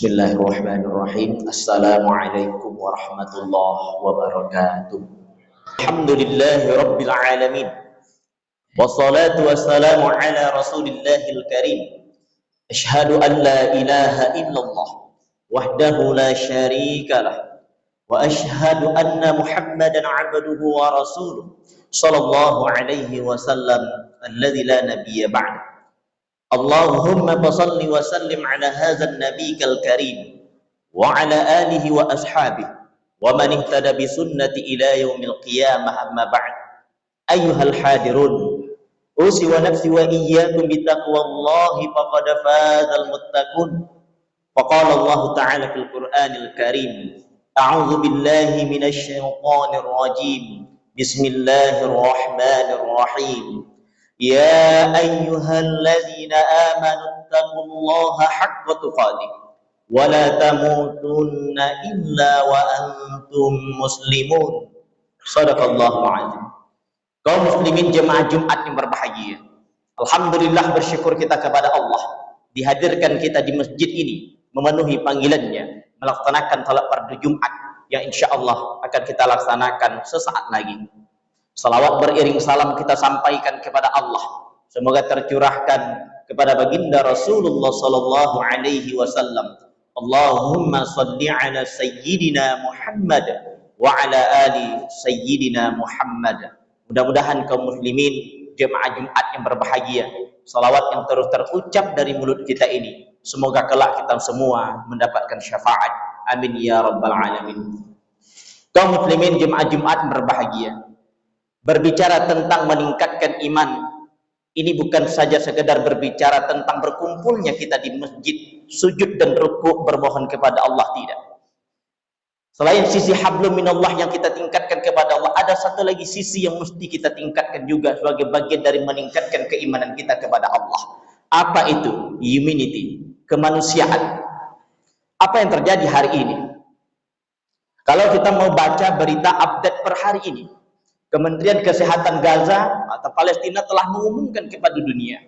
Bismillahirrahmanirrahim. Assalamualaikum warahmatullahi wabarakatuh. Alhamdulillahi rabbil alamin. Wassalatu wassalamu ala rasulillahil karim. Ashhadu an la ilaha illallah wahdahu la syarika lah. Wa ashhadu anna Muhammadan abduhu wa rasuluh sallallahu alaihi wasallam alladzi la nabiyya ba'da. Allahumma salli wa sallim ala hadzal nabiyyil karim wa ala alihi wa ashabihi wa man ihtada bi sunnati ila yaumil qiyamah, amma ba'd. Ayyuhal hadirun, usi wa nafsi wa iyyakum bi taqwallahi faqad fazal muttaqun. Faqala Allah ta'ala fil Qur'anil Karim, a'udzu billahi minasy syaithanir rajim. Bismillahirrahmanirrahim. Ya ayyuhalladzina amanu taqullaha haqqa tuqatih wa la tamutunna illa wa antum muslimun. Shadaqallahul azim. Kaum muslimin jemaah Jumat yang berbahagia, alhamdulillah, bersyukur kita kepada Allah dihadirkan kita di masjid ini memenuhi panggilannya, melaksanakan salat fardu Jumat yang insyaallah akan kita laksanakan sesaat lagi. Salawat beriring salam kita sampaikan kepada Allah, semoga tercurahkan kepada baginda Rasulullah sallallahu alaihi wasallam. Allahumma shalli ala sayyidina Muhammad wa ala ali sayyidina Muhammad. Mudah-mudahan kaum muslimin jemaah Jumat yang berbahagia, salawat yang terus terucap dari mulut kita ini, semoga kelak kita semua mendapatkan syafaat. Amin ya rabbal alamin. Kaum muslimin jemaah Jumat yang berbahagia, berbicara tentang meningkatkan iman, ini bukan saja sekedar berbicara tentang berkumpulnya kita di masjid, sujud dan rukuk bermohon kepada Allah, tidak. Selain sisi hablum minallah yang kita tingkatkan kepada Allah, ada satu lagi sisi yang mesti kita tingkatkan juga sebagai bagian dari meningkatkan keimanan kita kepada Allah. Apa itu? Humanity, kemanusiaan. Apa yang terjadi hari ini? Kalau kita mau baca berita update per hari ini, Kementerian Kesehatan Gaza atau Palestina telah mengumumkan kepada dunia,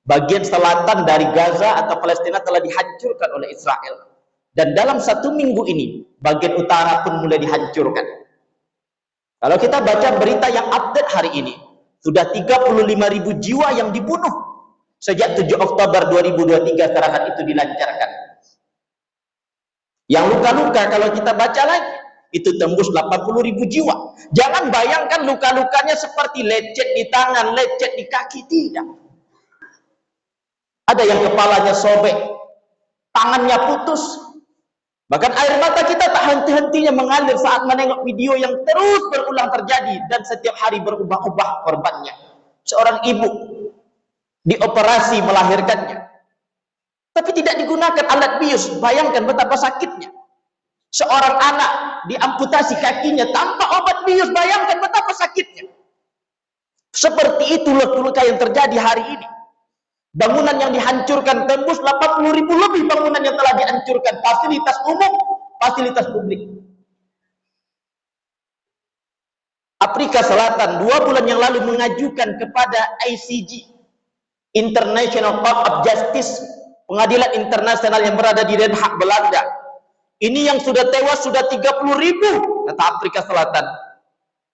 bagian selatan dari Gaza atau Palestina telah dihancurkan oleh Israel. Dan dalam 1 minggu ini, bagian utara pun mulai dihancurkan. Kalau kita baca berita yang update hari ini, sudah 35.000 jiwa yang dibunuh sejak 7 Oktober 2023 serangan itu dilancarkan. Yang luka-luka kalau kita baca lagi, itu tembus 80.000 jiwa. Jangan bayangkan luka-lukanya seperti lecet di tangan, lecet di kaki, tidak. Ada yang kepalanya sobek, tangannya putus. Bahkan air mata kita tak henti-hentinya mengalir saat menengok video yang terus berulang terjadi dan setiap hari berubah-ubah korbannya. Seorang ibu dioperasi melahirkannya, tapi tidak digunakan alat bius. Bayangkan betapa sakitnya. Seorang anak diamputasi kakinya tanpa obat bius, bayangkan betapa sakitnya. Seperti itu luka-luka yang terjadi hari ini. Bangunan yang dihancurkan tembus 80.000 lebih bangunan yang telah dihancurkan, fasilitas umum, fasilitas publik. Afrika Selatan 2 bulan yang lalu mengajukan kepada ICJ, International Court of Justice, pengadilan internasional yang berada di Den Haag, Belanda. Ini yang sudah tewas sudah 30.000, kata Afrika Selatan.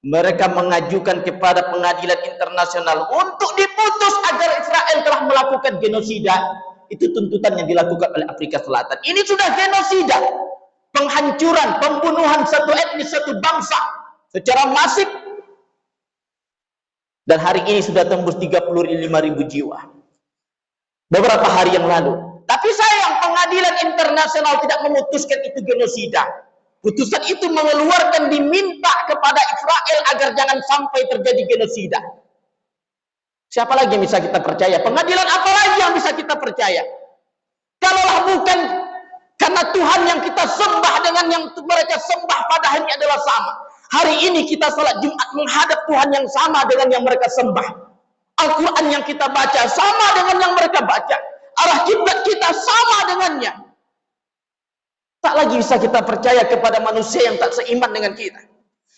Mereka mengajukan kepada pengadilan internasional untuk diputus agar Israel telah melakukan genosida. Itu tuntutan yang dilakukan oleh Afrika Selatan. Ini sudah genosida, penghancuran, pembunuhan satu etnis, satu bangsa secara masif. Dan hari ini sudah tembus 35.000 jiwa beberapa hari yang lalu. Tapi sayang, pengadilan internasional tidak memutuskan itu genosida. Putusan itu mengeluarkan diminta kepada Israel agar jangan sampai terjadi genosida. Siapa lagi yang bisa kita percaya? Pengadilan apa lagi yang bisa kita percaya? Kalaulah bukan karena Tuhan yang kita sembah dengan yang mereka sembah pada hari ini adalah sama. Hari ini kita salat Jumat menghadap Tuhan yang sama dengan yang mereka sembah. Al-Quran yang kita baca sama dengan yang mereka baca. Arah kiblat kita sama dengannya. Tak lagi bisa kita percaya kepada manusia yang tak seiman dengan kita.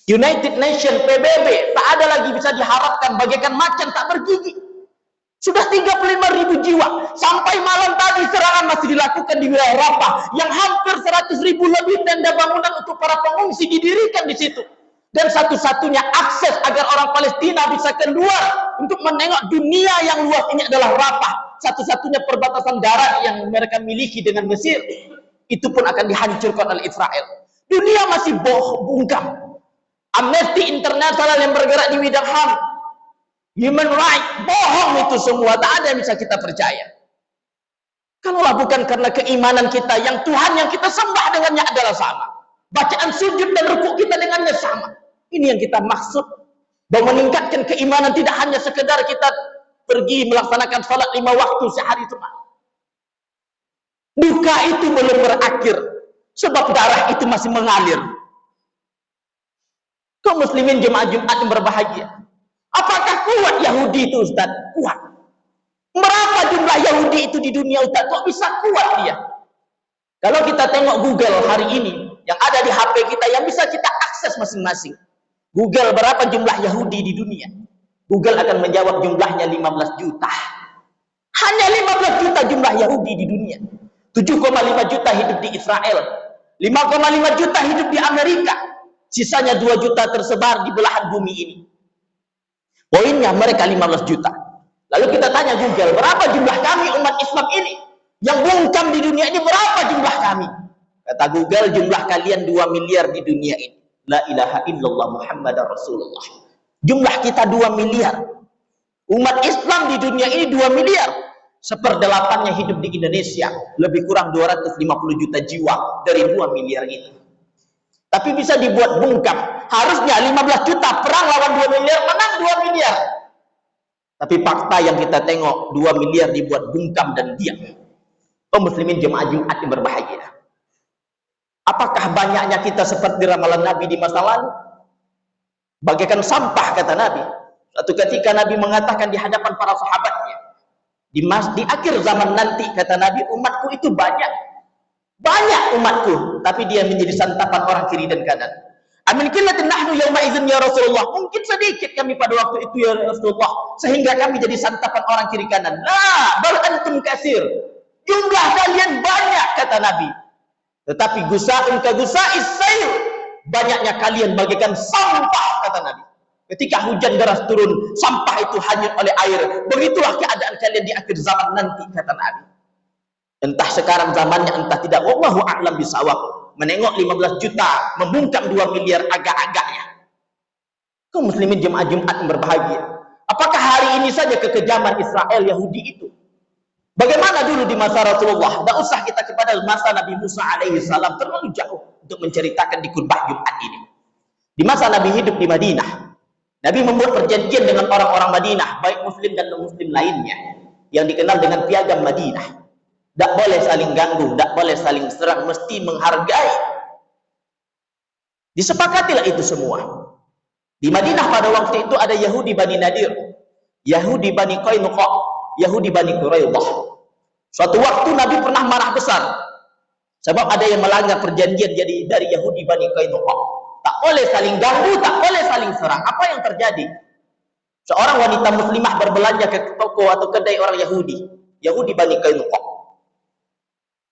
United Nations, PBB, tak ada lagi bisa diharapkan bagaikan macan tak bergigi. Sudah 35.000 jiwa. Sampai malam tadi serangan masih dilakukan di wilayah Rafah yang hampir 100.000 lebih tenda bangunan untuk para pengungsi didirikan di situ. Dan satu-satunya akses agar orang Palestina bisa keluar untuk menengok dunia yang luas ini adalah Rafah. Satu-satunya perbatasan darat yang mereka miliki dengan Mesir. Itu pun akan dihancurkan oleh Israel. Dunia masih bungkam. Amnesty International yang bergerak di bidang HAM, human rights, bohong itu semua. Tak ada yang bisa kita percaya. Kalaulah bukan karena keimanan kita, yang Tuhan yang kita sembah dengannya adalah sama. Bacaan sujud dan rukuk kita dengannya sama. Ini yang kita maksud. Bahwa meningkatkan keimanan tidak hanya sekedar kita pergi melaksanakan salat 5 waktu sehari semalam. Duka itu belum berakhir. Sebab darah itu masih mengalir. Kaum muslimin jemaah Jumat yang berbahagia. Apakah kuat Yahudi itu, Ustaz? Kuat. Berapa jumlah Yahudi itu di dunia, Ustaz? Kok bisa kuat dia? Kalau kita tengok Google hari ini, yang ada di HP kita, yang bisa kita akses masing-masing. Google berapa jumlah Yahudi di dunia? Google akan menjawab jumlahnya 15 juta. Hanya 15 juta jumlah Yahudi di dunia. 7,5 juta hidup di Israel. 5,5 juta hidup di Amerika. Sisanya 2 juta tersebar di belahan bumi ini. Poinnya mereka 15 juta. Lalu kita tanya Google, berapa jumlah kami umat Islam ini? Yang bungkam di dunia ini berapa jumlah kami? Kata Google, jumlah kalian 2 miliar di dunia ini. La ilaha illallah Muhammadar Rasulullah. Jumlah kita 2 miliar. Umat Islam di dunia ini 2 miliar. 1/8-nya hidup di Indonesia. Lebih kurang 250 juta jiwa dari 2 miliar itu. Tapi bisa dibuat bungkam. Harusnya 15 juta perang lawan 2 miliar, menang 2 miliar. Tapi fakta yang kita tengok, 2 miliar dibuat bungkam dan diam. Kaum muslimin jemaah Jumat yang berbahagia. Apakah banyaknya kita seperti ramalan Nabi di masa lalu? Bagaikan sampah, kata Nabi. Suatu ketika Nabi mengatakan di hadapan para sahabatnya, di akhir zaman nanti, kata Nabi, umatku itu banyak umatku, tapi dia menjadi santapan orang kiri dan kanan. Amin qillatin nahnu yauma idzin ya Rasulullah. Mungkin sedikit kami pada waktu itu ya Rasulullah, sehingga kami jadi santapan orang kiri kanan. La bal antum katsir. Jumlah kalian banyak, kata Nabi. Tetapi gusaun ka gusa'is sayr. Banyaknya kalian bagaikan sampah, kata Nabi. Ketika hujan deras turun, sampah itu hanyut oleh air. Begitulah keadaan kalian di akhir zaman nanti, kata Nabi. Entah sekarang zamannya, entah tidak. Wallahu a'lam bisawab. Menengok 15 juta, membungkam 2 miliar agak-agaknya. Kaum muslimin jemaah Jumat yang berbahagia. Apakah hari ini saja kekejaman Israel Yahudi itu? Bagaimana dulu di masa Rasulullah? Tidak usah kita kepada masa Nabi Musa alaihi salam, terlalu jauh untuk menceritakan di khutbah Jumat ini. Di masa Nabi hidup di Madinah, Nabi membuat perjanjian dengan orang-orang Madinah, baik muslim dan non-muslim lainnya, yang dikenal dengan piagam Madinah. Tak boleh saling ganggu, tak boleh saling serang, mesti menghargai. Disepakatilah itu semua. Di Madinah pada waktu itu ada Yahudi Bani Nadir, Yahudi Bani Qainuqa, Yahudi Bani Quraidah. Suatu waktu Nabi pernah marah besar, sebab ada yang melanggar perjanjian jadi dari Yahudi Bani Qainuqa. Tak boleh saling ganggu, tak boleh saling serang. Apa yang terjadi? Seorang wanita muslimah berbelanja ke toko atau kedai orang Yahudi, Yahudi Bani Qainuqa.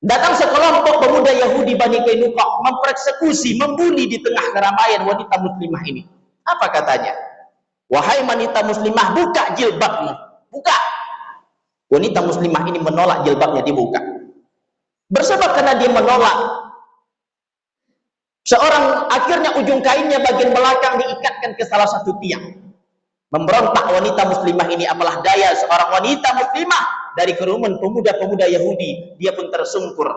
Datang sekelompok pemuda Yahudi Bani Qainuqa mempersekusi, membuli di tengah keramaian wanita muslimah ini. Apa katanya? Wahai wanita muslimah, buka jilbabmu. Buka. Wanita muslimah ini menolak jilbabnya dibuka. Bersebab karena dia menolak, seorang akhirnya ujung kainnya bagian belakang diikatkan ke salah satu tiang. Memberontak wanita muslimah ini, apalah daya seorang wanita muslimah dari kerumunan pemuda-pemuda Yahudi, dia pun tersungkur.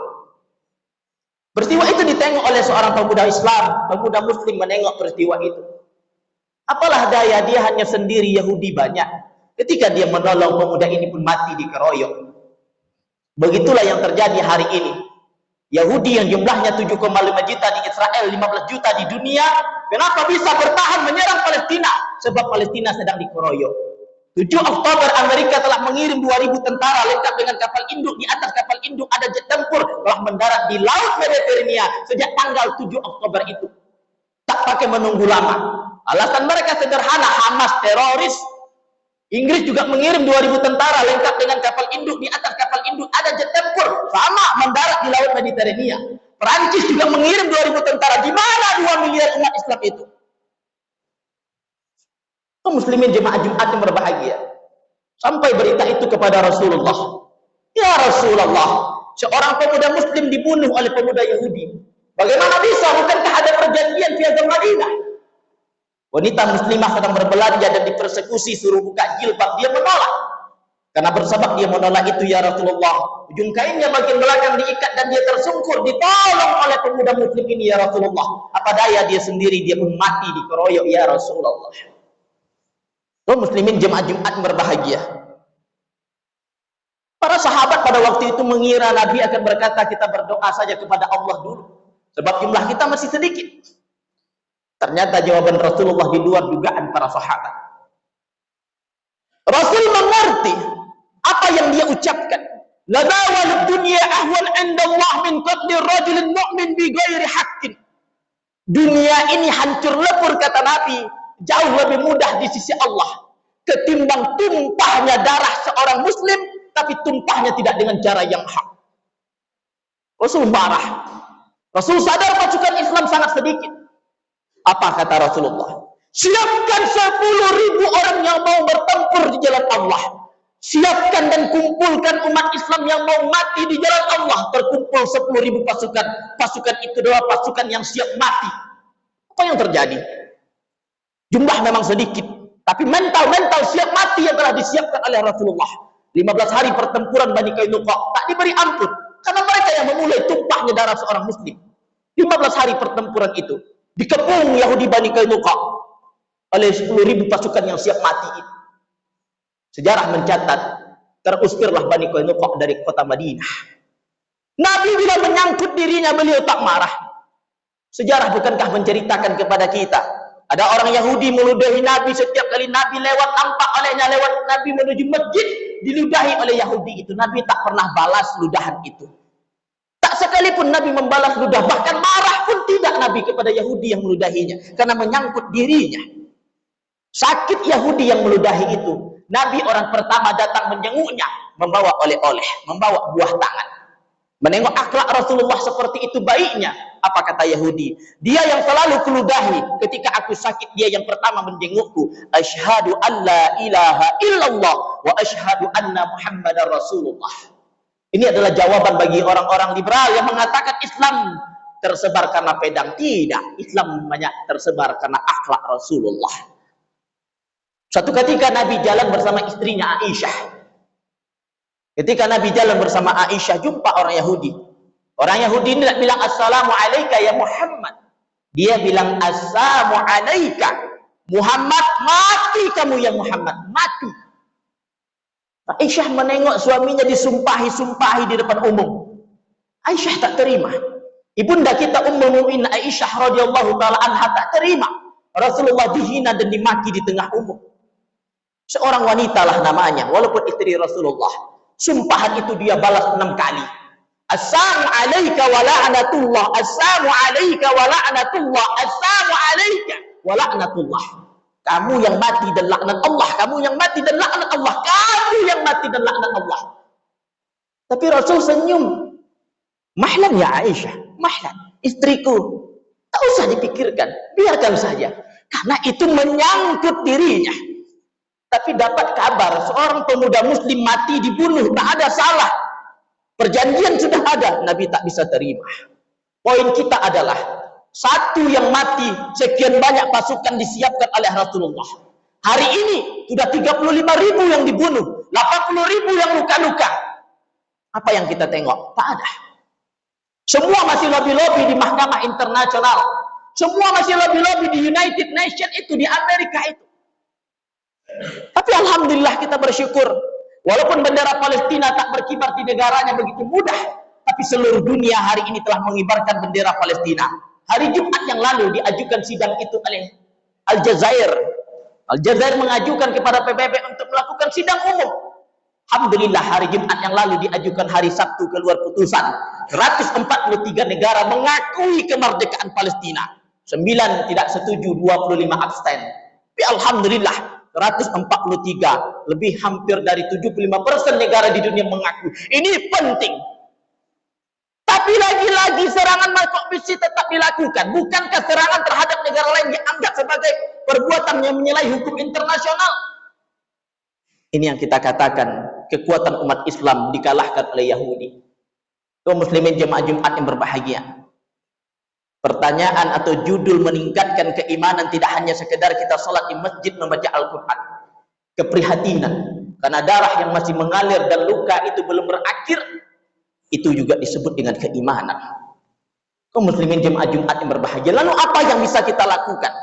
Peristiwa itu ditengok oleh seorang pemuda Islam, pemuda muslim menengok peristiwa itu. Apalah daya, dia hanya sendiri, Yahudi banyak. Ketika dia menolong, pemuda ini pun mati dikeroyok. Begitulah yang terjadi hari ini. Yahudi yang jumlahnya 7,5 juta di Israel, 15 juta di dunia, kenapa bisa bertahan menyerang Palestina? Sebab Palestina sedang dikeroyok. 7 Oktober Amerika telah mengirim 2.000 tentara lengkap dengan kapal induk. Di atas kapal induk ada jet tempur, telah mendarat di Laut Mediterania sejak tanggal 7 Oktober itu. Tak pakai menunggu lama. Alasan mereka sederhana, Hamas teroris. Inggris juga mengirim 2.000 tentara lengkap dengan kapal induk. Di atas kapal induk ada jet tempur, sama mendarat di laut Mediterania. Perancis juga mengirim 2.000 tentara. Di mana 2 miliar umat Islam itu? Muslimin jemaah Jumat yang berbahagia. Sampai berita itu kepada Rasulullah. Ya Rasulullah, seorang pemuda Muslim dibunuh oleh pemuda Yahudi. Bagaimana bisa? Bukankah ada perjanjian Piagam Madinah? Wanita muslimah sedang berbelanja dan dipersekusi, suruh buka jilbab, dia menolak. Karena bersabab dia menolak itu, ya Rasulullah, ujung kainnya bagian belakang diikat dan dia tersungkur, ditolong oleh pemuda muslim ini, ya Rasulullah. Apa daya dia sendiri, dia pun mati dikeroyok, ya Rasulullah. Kaum muslimin jemaah Jumat berbahagia. Para sahabat pada waktu itu mengira Nabi akan berkata, kita berdoa saja kepada Allah dulu, sebab jumlah kita masih sedikit. Ternyata jawaban Rasulullah di luar dugaan para sahabat. Rasul mengerti apa yang dia ucapkan. La dawalud dunya ahwan 'inda Allah min qatli rajulin mu'min bi ghairi haqqin. Dunia ini hancur lebur, kata Nabi, jauh lebih mudah di sisi Allah ketimbang tumpahnya darah seorang muslim, tapi tumpahnya tidak dengan cara yang hak. Rasul marah. Rasul sadar pasukan Islam sangat sedikit. Apa kata Rasulullah? Siapkan 10.000 orang yang mau bertempur di jalan Allah. Siapkan dan kumpulkan umat Islam yang mau mati di jalan Allah. Terkumpul 10.000 pasukan. Pasukan itu adalah pasukan yang siap mati. Apa yang terjadi? Jumlah memang sedikit, tapi mental siap mati yang telah disiapkan oleh Rasulullah. 15 hari pertempuran Bani Qainuqa tak diberi ampun, karena mereka yang memulai tumpahnya darah seorang muslim. 15 hari pertempuran itu dikepung Yahudi Bani Qainuqa oleh 10.000 pasukan yang siap mati itu. Sejarah mencatat, terusirlah Bani Qainuqa dari kota Madinah. Nabi bila menyangkut dirinya, beliau tak marah. Sejarah bukankah menceritakan kepada kita, ada orang Yahudi meludahi Nabi. Setiap kali Nabi lewat, tampak olehnya lewat Nabi menuju masjid, diludahi oleh Yahudi itu. Nabi tak pernah balas ludahan itu. Tak sekalipun Nabi membalas ludah, bahkan marah pun tidak Nabi kepada Yahudi yang meludahinya, karena menyangkut dirinya. Sakit Yahudi yang meludahi itu, Nabi orang pertama datang menjenguknya, membawa oleh-oleh, membawa buah tangan. Menengok akhlak Rasulullah seperti itu baiknya. Apa kata Yahudi? Dia yang selalu keludahi, ketika aku sakit dia yang pertama menjengukku. Asyhadu an la ilaha illallah wa asyhadu anna Muhammadar Rasulullah. Ini adalah jawaban bagi orang-orang liberal yang mengatakan Islam tersebar karena pedang. Tidak, Islam banyak tersebar karena akhlak Rasulullah. Suatu ketika Nabi jalan bersama istrinya Aisyah. Ketika Nabi jalan bersama Aisyah, jumpa orang Yahudi. Orang Yahudi ini tidak bilang assalamu alayka ya Muhammad. Dia bilang assalamu alayka Muhammad, mati kamu ya Muhammad, mati. Aisyah menengok suaminya disumpahi-sumpahi di depan umum. Aisyah tak terima. Ibunda kita Ummul Mukminin Aisyah radhiyallahu taala anha tak terima Rasulullah dihina dan dimaki di tengah umum. Seorang wanita lah namanya, walaupun istri Rasulullah. Sumpahan itu dia balas 6 kali. Assalamu alayka wa la'natullah, assalamu alayka wa la'natullah, assalamu alayka wa la'natullah. Kamu yang mati dan laknat Allah, kamu yang mati dan laknat Allah, kamu yang mati dan laknat Allah. Tapi Rasul senyum. Mahlan ya Aisyah, mahlan, istriku. Tak usah dipikirkan, biarkan saja. Karena itu menyangkut dirinya. Tapi dapat kabar seorang pemuda muslim mati, dibunuh, tak ada salah. Perjanjian sudah ada, Nabi tak bisa terima. Poin kita adalah, satu yang mati, sekian banyak pasukan disiapkan oleh Rasulullah. Hari ini sudah 35.000 yang dibunuh, 80.000 yang luka-luka. Apa yang kita tengok? Tak ada. Semua masih lobby-lobby di mahkamah internasional. Semua masih lobby-lobby di United Nations itu, di Amerika itu. Tapi alhamdulillah kita bersyukur, walaupun bendera Palestina tak berkibar di negaranya begitu mudah, tapi seluruh dunia hari ini telah mengibarkan bendera Palestina. Hari Jumat yang lalu diajukan sidang itu oleh Aljazair. Aljazair mengajukan kepada PBB untuk melakukan sidang umum. Alhamdulillah hari Jumat yang lalu diajukan hari Sabtu keluar putusan. 143 negara mengakui kemerdekaan Palestina. 9 tidak setuju, 25 abstain. Tapi alhamdulillah 143, lebih hampir dari 75% negara di dunia mengaku. Ini penting. Tapi lagi-lagi serangan kok bisa tetap dilakukan. Bukankah serangan terhadap negara lain dianggap sebagai perbuatan yang menyalahi hukum internasional? Ini yang kita katakan, kekuatan umat Islam dikalahkan oleh Yahudi. Kaum muslimin jemaah Jumat yang berbahagia. Pertanyaan atau judul meningkatkan keimanan tidak hanya sekedar kita sholat di masjid membaca Al-Quran. Keprihatinan karena darah yang masih mengalir dan luka itu belum berakhir, itu juga disebut dengan keimanan. Kaum muslimin jemaah Jumat yang berbahagia. Lalu apa yang bisa kita lakukan?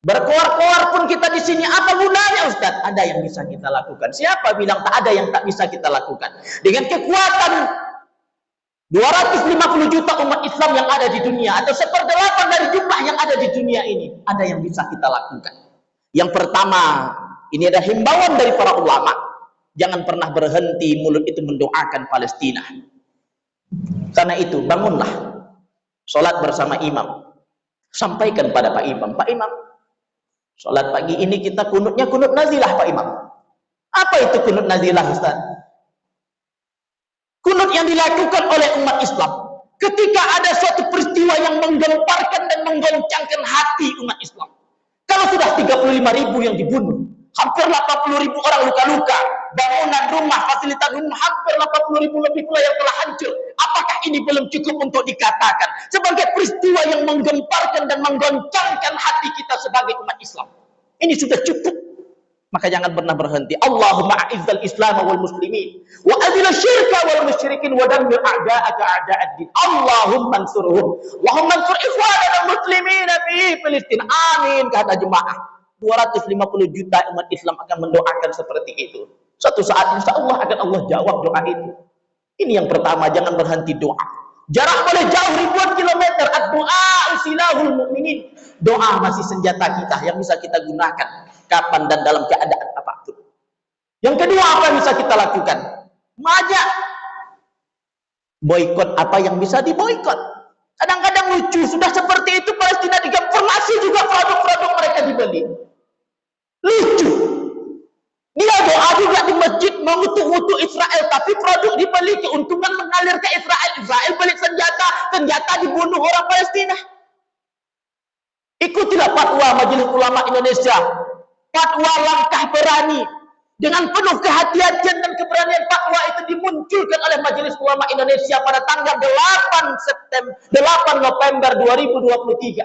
Berkoar-koar pun kita di sini, apa gunanya Ustaz? Ada yang bisa kita lakukan. Siapa bilang tak ada yang tak bisa kita lakukan? Dengan kekuatan 250 juta umat Islam yang ada di dunia, atau 1/8 dari jumlah yang ada di dunia ini, ada yang bisa kita lakukan. Yang pertama, ini ada himbauan dari para ulama. Jangan pernah berhenti mulut itu mendoakan Palestina. Karena itu, bangunlah. Sholat bersama imam. Sampaikan pada Pak Imam. Pak Imam, sholat pagi ini kita kunutnya kunut nazilah Pak Imam. Apa itu kunut nazilah Ustaz? Kunut yang dilakukan oleh umat Islam ketika ada suatu peristiwa yang menggemparkan dan menggoncangkan hati umat Islam. Kalau sudah 35.000 yang dibunuh, hampir 80.000 orang luka-luka, bangunan rumah, fasilitas rumah, hampir 80.000 lebih pula yang telah hancur. Apakah ini belum cukup untuk dikatakan sebagai peristiwa yang menggemparkan dan menggoncangkan hati kita sebagai umat Islam? Ini sudah cukup. Maka jangan pernah berhenti. Allahumma a'izzal Islam wal muslimin wa adil syirka wal musyrikin wa dammir a'da'aka a'da'ad-din. Allahumma ansurhum. Allahumma ansur ikhwanana muslimin fi Palestina. Amin kata jemaah. 250 juta umat Islam akan mendoakan seperti itu. Suatu saat insyaallah akan Allah jawab doa itu. Ini yang pertama, jangan berhenti doa. Jarak boleh jauh ribuan kilometer. Ad-du'a usilahul mu'minin. Doa masih senjata kita yang bisa kita gunakan kapan dan dalam keadaan apapun. Yang kedua, apa yang bisa kita lakukan? Mengajak. Boikot apa yang bisa diboikot. Kadang-kadang lucu, sudah seperti itu Palestina digempur, masih juga produk-produk mereka dibeli. Lucu. Dia doa juga di masjid mengutuk-ngutuk Israel, tapi produk dibeli, keuntungan mengalir ke Israel. Israel beli senjata, senjata dibunuh orang Palestina. Ikutilah fatwa Majelis Ulama Indonesia. Fatwa langkah berani. Dengan penuh kehati-hatian dan keberanian, fatwa itu dimunculkan oleh Majelis Ulama Indonesia pada tanggal 8 November 2023.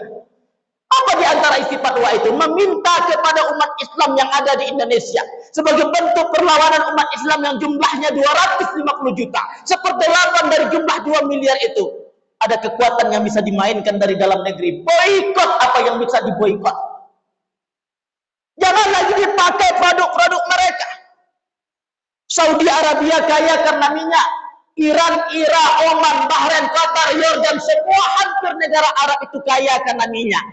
Apa di antara isi fatwa itu? Meminta kepada umat Islam yang ada di Indonesia sebagai bentuk perlawanan umat Islam yang jumlahnya 250 juta. 1/8 dari jumlah 2 miliar itu. Ada kekuatan yang bisa dimainkan dari dalam negeri. Boikot apa yang bisa diboikot. Jangan lagi dipakai produk-produk mereka. Saudi Arabia kaya karena minyak. Iran, Irak, Oman, Bahrain, Qatar, Yordan, semua hampir negara Arab itu kaya karena minyak.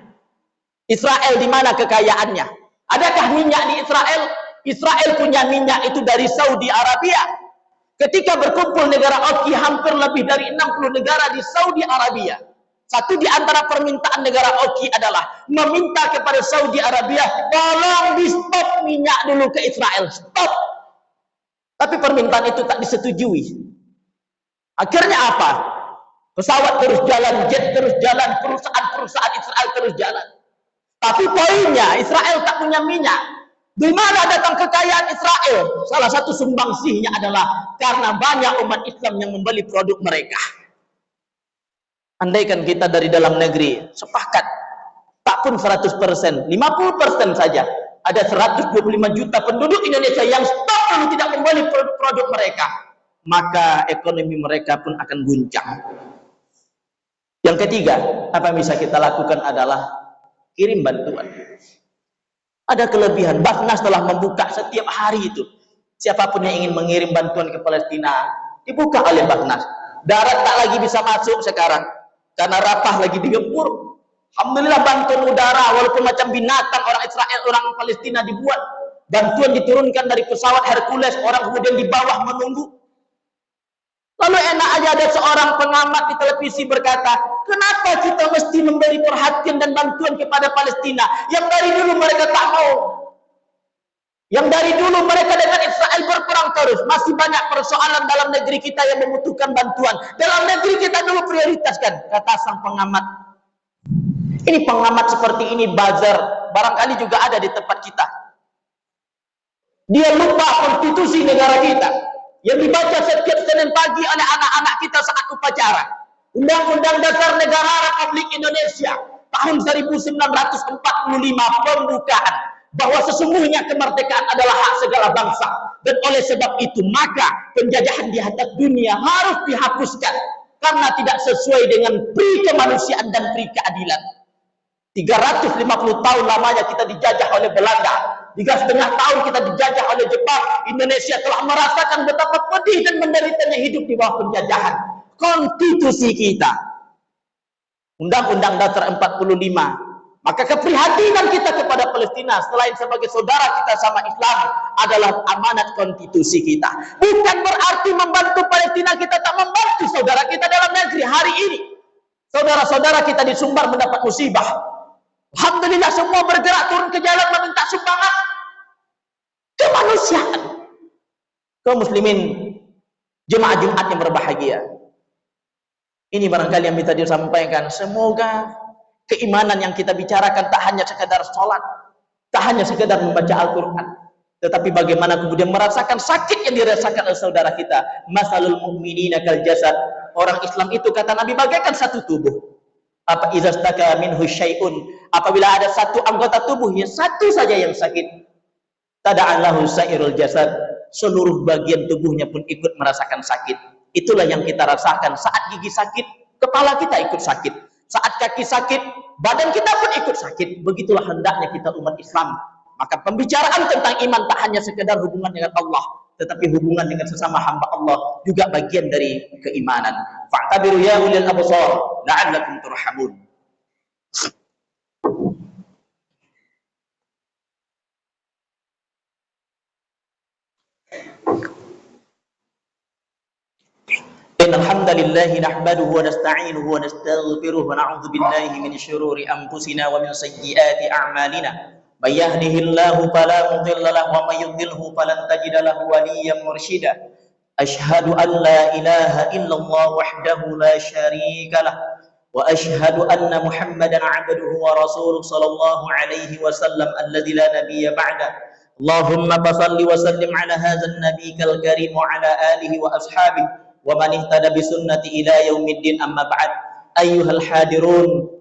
Israel di mana kekayaannya? Adakah minyak di Israel? Israel punya minyak itu dari Saudi Arabia. Ketika berkumpul negara OKI, hampir lebih dari 60 negara di Saudi Arabia. Satu di antara permintaan negara OKI adalah meminta kepada Saudi Arabia, tolong di stop minyak dulu ke Israel. Stop. Tapi permintaan itu tak disetujui. Akhirnya apa? Pesawat terus jalan, jet terus jalan, perusahaan-perusahaan Israel terus jalan. Tapi poinnya, Israel tak punya minyak. Di mana datang kekayaan Israel? Salah satu sumbangsihnya adalah karena banyak umat Islam yang membeli produk mereka. Andaikan kita dari dalam negeri sepakat, tak pun 100%, 50% saja. Ada 125 juta penduduk Indonesia yang stop dan tidak membeli produk-produk mereka. Maka ekonomi mereka pun akan guncang. Yang ketiga, apa yang bisa kita lakukan adalah kirim bantuan. Ada kelebihan, Basnas telah membuka setiap hari itu. Siapapun yang ingin mengirim bantuan ke Palestina, dibuka oleh Basnas. Darat tak lagi bisa masuk sekarang, karena Rafah lagi digempur. Alhamdulillah bantuan udara, walaupun macam binatang orang Israel, orang Palestina dibuat. Bantuan diturunkan dari pesawat Hercules, orang kemudian di bawah menunggu. Lalu enak aja ada seorang pengamat di televisi berkata, kenapa kita mesti memberi perhatian dan bantuan kepada Palestina yang dari dulu mereka tak mau? Yang dari dulu mereka dengan Israel berperang terus. Masih banyak persoalan dalam negeri kita yang membutuhkan bantuan. Dalam negeri kita dulu prioritaskan. Kata sang pengamat. Ini pengamat seperti ini, buzzer. Barangkali juga ada di tempat kita. Dia lupa konstitusi negara kita. Yang dibaca setiap Senin pagi oleh anak-anak kita saat upacara. Undang-Undang Dasar Negara Republik Indonesia. Tahun 1945 pembukaan. Bahwa sesungguhnya kemerdekaan adalah hak segala bangsa. Dan oleh sebab itu maka penjajahan di atas dunia harus dihapuskan. Karena tidak sesuai dengan pri kemanusiaan dan pri keadilan. 350 tahun lamanya kita dijajah oleh Belanda. 3,5 tahun kita dijajah oleh Jepang. Indonesia telah merasakan betapa pedih dan menderitanya hidup di bawah penjajahan. Konstitusi kita. Undang-Undang Dasar 45. Maka keprihatinan kita kepada Palestina selain sebagai saudara kita sama Islam adalah amanat konstitusi kita. Bukan berarti membantu Palestina kita tak membantu saudara kita dalam negeri hari ini. Saudara-saudara kita di Sumbar mendapat musibah. Alhamdulillah semua bergerak turun ke jalan meminta sumbangan kemanusiaan. Kaum muslimin, jemaah Jumat yang berbahagia. Ini barangkali yang bisa disampaikan. Semoga keimanan yang kita bicarakan tak hanya sekedar sholat, tak hanya sekedar membaca Al-Quran, tetapi bagaimana kemudian merasakan sakit yang dirasakan oleh saudara kita. Masalul mu'minina kal jasad. Orang Islam itu kata Nabi bagaikan satu tubuh. Apa izastaka minhu syai'un, apabila ada satu anggota tubuhnya satu saja yang sakit, tada'allahu sairul jasad, seluruh bagian tubuhnya pun ikut merasakan sakit. Itulah yang kita rasakan saat gigi sakit, kepala kita ikut sakit. Saat kaki sakit, badan kita pun ikut sakit. Begitulah hendaknya kita umat Islam. Maka pembicaraan tentang iman tak hanya sekedar hubungan dengan Allah, tetapi hubungan dengan sesama hamba Allah juga bagian dari keimanan. Fa'tabiru ya ulil absar la'allakum turhamun. Innal hamdalillah nahmaduhu wa nasta'inuhu wa nastaghfiruh wa na'udzu billahi min syururi anfusina wa min sayyiati a'malina. May yahdihillahu fala mudilla lahu wa may yudlilhu falan tajida lahu waliyyan mursyida. Asyhadu an la ilaha illallah wahdahu la syarika lah wa asyhadu anna Muhammadan 'abduhu wa rasuluhu sallallahu alaihi wasallam alladzi la nabiyya ba'da. Allahumma shalli wa sallim ala hadzal nabiyyil karim wa ala alihi wa ashabihi wa man ihtada bi sunnati ila yaumiddin, amma ba'd. Ayyuhal hadirun,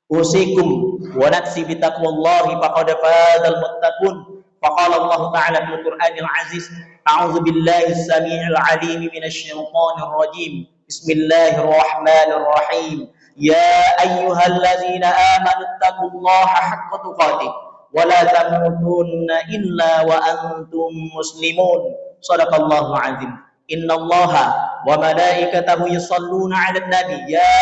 usikum wa nafsi bi taqwallahi faqad fazal muttaqun. Faqala Allah ta'ala fil Qur'anil aziz, a'udzu billahi as-sami'il 'alim minasy syaithanir rajim. Bismillahirrahmanir rahim. Ya ayyuhalladzina amanu taqullaha haqqa tuqatih wa la tamutunna illa wa antum muslimun. Shadaqallahu 'azim. Innallaha wa malaikatahu yusalluna 'alan nabi ya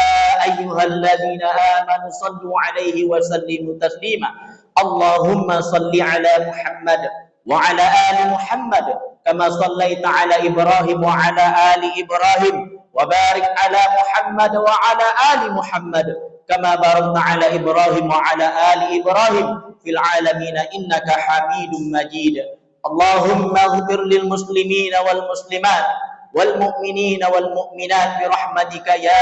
ayyuhalladzina amanu sallu 'alaihi wa sallimu taslima. Allahumma salli 'ala Muhammad wa 'ala ali Muhammad kama sallaita 'ala Ibrahim wa 'ala ali Ibrahim wa barik 'ala Muhammad wa 'ala ali Muhammad kama barakta 'ala Ibrahim wa 'ala ali Ibrahim fil 'alamin innaka Hamidum Majid. Allahumma ighfir lil muslimina wal muslimat wal mu'minina wal mu'minat bi rahmatika ya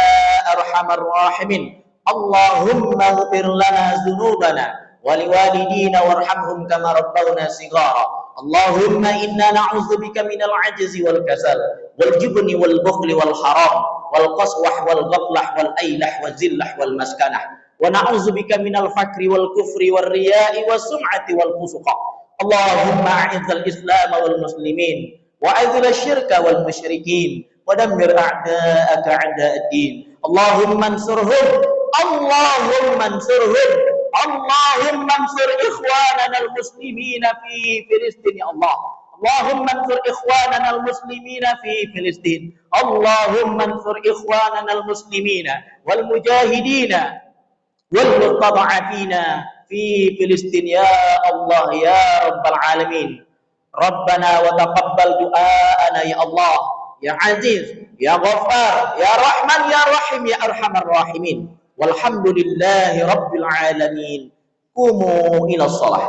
arhamar rahimin. Allahumma ighfir lana dhunubana wa liwalidina warhamhum kama rabbawna shighara. Allahumma inna na'udzubika minal 'ajzi wal kasal wal jubni wal bukhli wal haram wal qaswah wal ghaflah wal ailah wal zillah wal maskanah wa na'udzubika minal fakri wal kufri wal riya'i was sum'ati wal fusuqa. Allahumma a'izzal Islam wal muslimin wa a'zil asy-syirka wal musyrikin wa dammir a'da'aka a'da'ad-din. Allahumma ansurhum, Allahumma ansurhum, Allahumma ansur ikhwanana al-muslimina fi Filistin ya Allah. Allahumma ansur ikhwanana al-muslimina fi Filistin. Allahumma ansur ikhwanana al-muslimina wal mujahidina wal mustad'afina fi Filistin ya Allah ya Rabbal Alamin. Rabbana wa taqabbal du'aana ya Allah ya Aziz ya Ghaffar ya Rahman ya Rahim ya Arhamar Rahimin. Walhamdulillahi Rabbil Alamin. Qumu ila shalah.